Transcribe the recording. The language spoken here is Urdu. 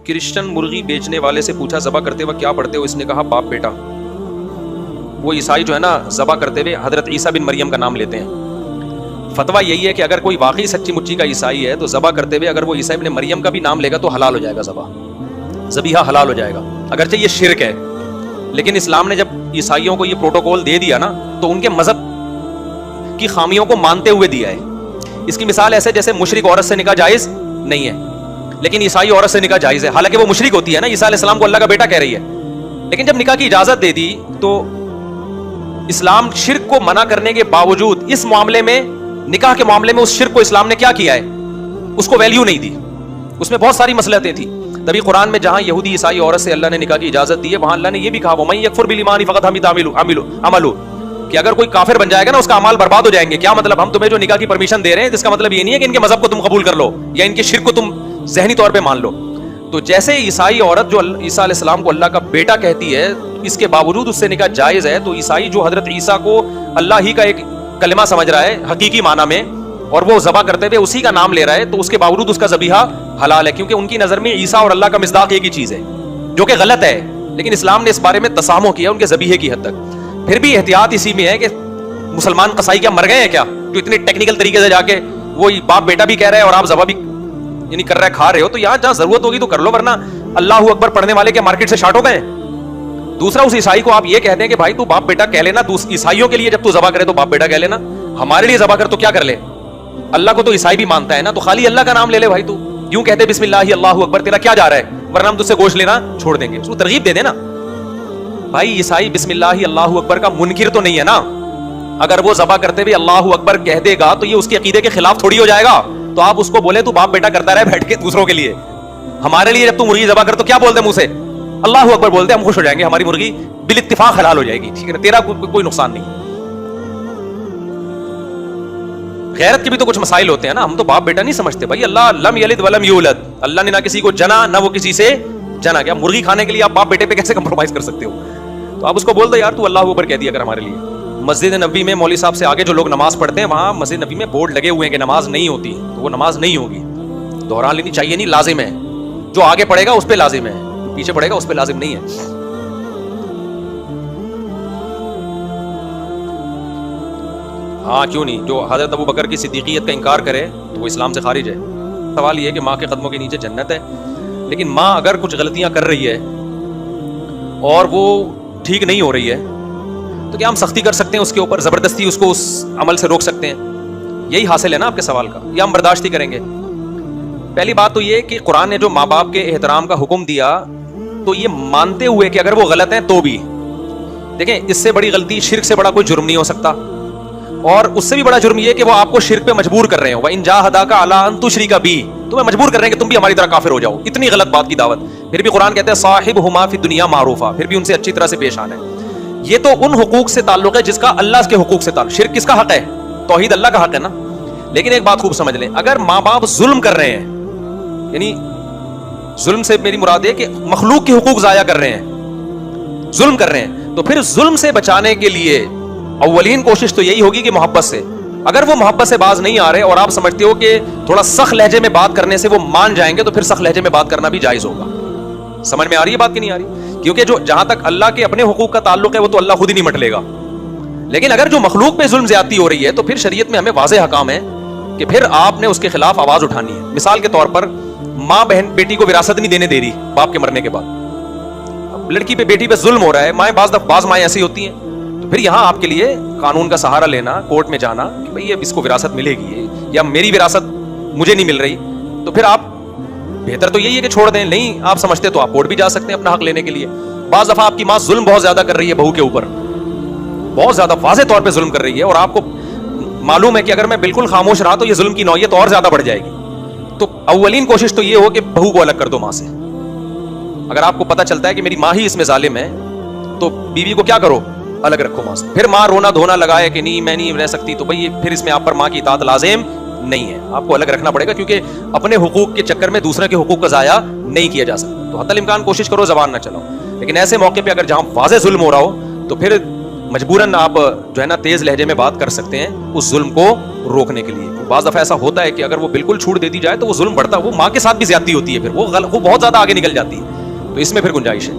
کرسچن مرغی بیچنے والے سے پوچھا ذبح کرتے ہوئے کیا پڑھتے ہو؟ اس نے کہا باپ بیٹا. وہ عیسائی جو ہے نا ذبح کرتے ہوئے حضرت عیسیٰ بن مریم کا نام لیتے ہیں. فتویٰ یہی ہے کہ اگر کوئی واقعی سچی مچی کا عیسائی ہے تو ذبح کرتے ہوئے اگر وہ عیسیٰ ابن مریم کا بھی نام لے گا تو حلال ہو جائے گا، ذبیحہ حلال ہو جائے گا، اگرچہ یہ شرک ہے. لیکن اسلام نے جب عیسائیوں کو یہ پروٹوکول دے دیا نا تو ان کے مذہب کی خامیوں کو مانتے ہوئے دیا ہے. اس کی مثال ایسے جیسے مشرک عورت سے نکاح جائز نہیں ہے لیکن عیسائی عورت سے نکاح جائز ہے، حالانکہ وہ مشرک ہوتی ہے نا، عیسیٰ علیہ السلام کو اللہ کا بیٹا کہہ رہی ہے. لیکن جب نکاح کی اجازت دے دی تو اسلام شرک کو منع کرنے کے باوجود اس معاملے میں، نکاح کے معاملے میں اس شرک کو اسلام نے کیا کیا ہے، اس کو ویلیو نہیں دی. اس میں بہت ساری مصلحتیں تھیں. تبھی قرآن میں جہاں یہودی عیسائی عورت سے اللہ نے نکاح کی اجازت دی ہے وہاں اللہ نے یہ بھی کہا وَمَن يَكْفُرْ بِالْإِيمَانِ فَقَدْ حَبِطَ عَمَلُهُ، کہ اگر کوئی کافر بن جائے گا نا اس کا اعمال برباد ہو جائیں گے. کیا مطلب؟ ہم تمہیں جو نکاح کی پرمیشن دے رہے ہیں اس کا مطلب یہ نہیں ہے کہ ان کے مذہب کو تم قبول کر لو یا ان کے شرک کو تم ذہنی طور پہ مان لو. تو جیسے عیسائی عورت جو عیسیٰ علیہ السلام کو اللہ کا بیٹا کہتی ہے اس کے باوجود اس سے نکاح جائز ہے، تو عیسائی جو حضرت عیسیٰ کو اللہ ہی کا ایک کلمہ سمجھ رہا ہے حقیقی معنی میں اور وہ ذبح کرتے ہوئے اسی کا نام لے رہا ہے تو اس کے باوجود اس کا ذبیحہ حلال ہے، کیونکہ ان کی نظر میں عیسیٰ اور اللہ کا مصداق ایک ہی چیز ہے، جو کہ غلط ہے. لیکن اسلام نے اس بارے میں تسامح کیا ان کے ذبیحے کی حد تک. پھر بھی احتیاط اسی میں ہے کہ مسلمان قصائی کیا مر گئے ہیں کیا جو اتنے ٹیکنیکل طریقے سے جا کے وہ باپ بیٹا بھی کہہ رہے ہیں اور آپ ذبح بھی یعنی کر رہے کھا رہے ہو. تو یہاں جہاں ضرورت ہوگی تو کر لو، ورنہ اللہ اکبر پڑھنے والے کے مارکیٹ سے شارٹ ہو گئے. دوسرا اس عیسائی کو آپ یہ کہتے ہیں کہ بھائی تو باپ بیٹا کہہ لینا، عیسائیوں کے لیے جب تو ذبح کرے تو باپ بیٹا کہہ لینا، ہمارے لیے ذبح کر تو کیا کر لے، اللہ کو تو عیسائی بھی مانتا ہے نا، تو خالی اللہ کا نام لے لے بھائی. تو یوں کہتے بسم اللہ اللہ اکبر، تیرا کیا جا رہا ہے، ورنہ ہم تجھ سے گوشت لینا چھوڑ دیں گے. اس کو ترغیب دے دینا بھائی. عیسائی بسم اللہ اللہ اکبر کا منکر تو نہیں ہے نا، اگر وہ ذبح کرتے ہوئے اللہ اکبر کہہ دے گا تو یہ اس کے عقیدے کے خلاف تھوڑی ہو جائے گا. تو آپ اس کو بولے تو باپ بیٹا کرتا رہے بیٹھ کے دوسروں کے لیے، ہمارے لیے جب تو مرغی ذبح کر تو کیا بولتے منہ سے، اللہ اکبر بولتے، ہم خوش ہو جائیں گے، ہماری مرغی بالاتفاق حلال ہو جائے گی، ٹھیک ہے نا، تیرا کوئی نقصان نہیں. غیرت کے بھی تو کچھ مسائل ہوتے ہیں نا، ہم تو باپ بیٹا نہیں سمجھتے بھائی. اللہ لم یلد ولم یولد، اللہ نے نہ کسی کو جنا نہ وہ کسی سے جنا. کیا مرغی کھانے کے لیے آپ باپ بیٹے پہ کیسے کمپرومائز کر سکتے ہو؟ تو آپ اس کو بول دو یار تو اللہ اوپر کہہ دیا کر ہمارے لیے. مسجد نبوی میں مولوی صاحب سے آگے جو لوگ نماز پڑھتے ہیں وہاں مسجد نبوی میں بورڈ لگے ہوئے ہیں کہ نماز نہیں ہوتی، تو وہ نماز نہیں ہوگی، دہرا لینی چاہیے نہیں، لازم ہے. جو آگے پڑھے گا اس پہ لازم ہے، پیچھے پڑھے گا اس پہ لازم نہیں ہے. ہاں کیوں نہیں، جو حضرت ابو بکر کی صدیقیت کا انکار کرے تو وہ اسلام سے خارج ہے. سوال یہ ہے کہ ماں کے قدموں کے نیچے جنت ہے، لیکن ماں اگر کچھ غلطیاں کر رہی ہے اور وہ ٹھیک نہیں ہو رہی ہے تو کیا ہم سختی کر سکتے ہیں اس کے اوپر، زبردستی اس کو اس عمل سے روک سکتے ہیں؟ یہی حاصل ہے نا آپ کے سوال کا، یا ہم برداشت ہی کریں گے؟ پہلی بات تو یہ کہ قرآن نے جو ماں باپ کے احترام کا حکم دیا تو یہ مانتے ہوئے کہ اگر وہ غلط ہیں تو بھی، دیکھیں اس سے بڑی غلطی شرک سے بڑا کوئی جرم نہیں ہو سکتا، اور اس سے بھی بڑا جرم یہ کہ وہ آپ کو شرک پہ مجبور کر رہے ہوں. وَإِن جَاهَدَاكَ عَلَىٰ أَن تُشْرِكَ بِي، تمہیں مجبور کر رہے ہیں کہ تم بھی ہماری طرح کافر ہو جاؤ. اتنی غلط بات کی دعوت. پھر بھی قرآن کہتے ہیں صاحبهما فی الدنیا معروفا، پھر بھی ان سے اچھی طرح سے پیش آنا ہے. یہ تو ان حقوق سے تعلق ہے جس کا اللہ کے حقوق سے تعلق. شرک کس کا حق ہے؟ توحید اللہ کا حق ہے نا. لیکن ایک بات خوب سمجھ لیں، اگر ماں باپ ظلم کر رہے ہیں، یعنی ظلم سے میری مراد ہے کہ مخلوق کے حقوق ضائع کر رہے ہیں، ظلم کر رہے ہیں، تو پھر ظلم سے بچانے کے لیے اولین کوشش تو یہی ہوگی کہ محبت سے. اگر وہ محبت سے باز نہیں آ رہے اور آپ سمجھتے ہو کہ تھوڑا سخت لہجے میں بات کرنے سے وہ مان جائیں گے تو پھر سخت لہجے میں بات کرنا بھی جائز ہوگا. سمجھ میں آ رہی ہے بات کہ نہیں آ رہی؟ کیونکہ جو جہاں تک اللہ کے اپنے حقوق کا تعلق ہے وہ تو اللہ خود ہی نہیں مٹ لے گا. لیکن اگر جو مخلوق پہ ظلم زیادتی ہو رہی ہے تو پھر شریعت میں ہمیں واضح احکام ہے کہ پھر آپ نے اس کے خلاف آواز اٹھانی ہے. مثال کے طور پر ماں بہن بیٹی کو وراثت نہیں دینے دے رہی باپ کے مرنے کے بعد، اب لڑکی پہ بیٹی پہ ظلم ہو رہا ہے، مائیں بعض مائیں ایسی ہوتی ہیں، تو پھر یہاں آپ کے لیے قانون کا سہارا لینا، کورٹ میں جانا کہ بھئی اب اس کو وراثت ملے گی یا میری وراثت مجھے نہیں مل رہی، تو پھر آپ بہتر تو یہی ہے کہ چھوڑ دیں. نہیں آپ سمجھتے تو آپ کورٹ بھی جا سکتے ہیں اپنا حق لینے کے لیے. بعض دفعہ آپ کی ماں ظلم بہت زیادہ کر رہی ہے بہو کے اوپر، بہت زیادہ واضح طور پہ ظلم کر رہی ہے، اور آپ کو معلوم ہے کہ اگر میں بالکل خاموش رہا تو یہ ظلم کی نوعیت اور زیادہ بڑھ جائے گی. تو اولین کوشش تو یہ ہو کہ بہو کو الگ کر دو ماں سے. اگر آپ کو پتہ چلتا ہے کہ میری ماں ہی اس میں ظالم ہے تو بیوی کو کیا کرو، الگ رکھو ماں سے. پھر ماں رونا دھونا لگائے کہ نہیں میں نہیں رہ سکتی، تو بھئی پھر اس میں آپ پر ماں کی اطاعت لازم نہیں ہے، آپ کو الگ رکھنا پڑے گا، کیونکہ اپنے حقوق کے چکر میں دوسرے کے حقوق کا ضائع نہیں کیا جا سکتا. تو حتی الامکان کوشش کرو زبان نہ چلاؤ. لیکن ایسے موقع پہ اگر جہاں واضح ظلم ہو رہا ہو تو پھر مجبوراً آپ جو ہے نا تیز لہجے میں بات کر سکتے ہیں اس ظلم کو روکنے کے لیے. بعض دفعہ ایسا ہوتا ہے کہ اگر وہ بالکل چھوٹ دے دی جائے تو وہ ظلم بڑھتا ہے, وہ ماں کے ساتھ بھی زیادتی ہوتی ہے, پھر وہ بہت زیادہ آگے نکل جاتی ہے, تو اس میں پھر گنجائش ہے.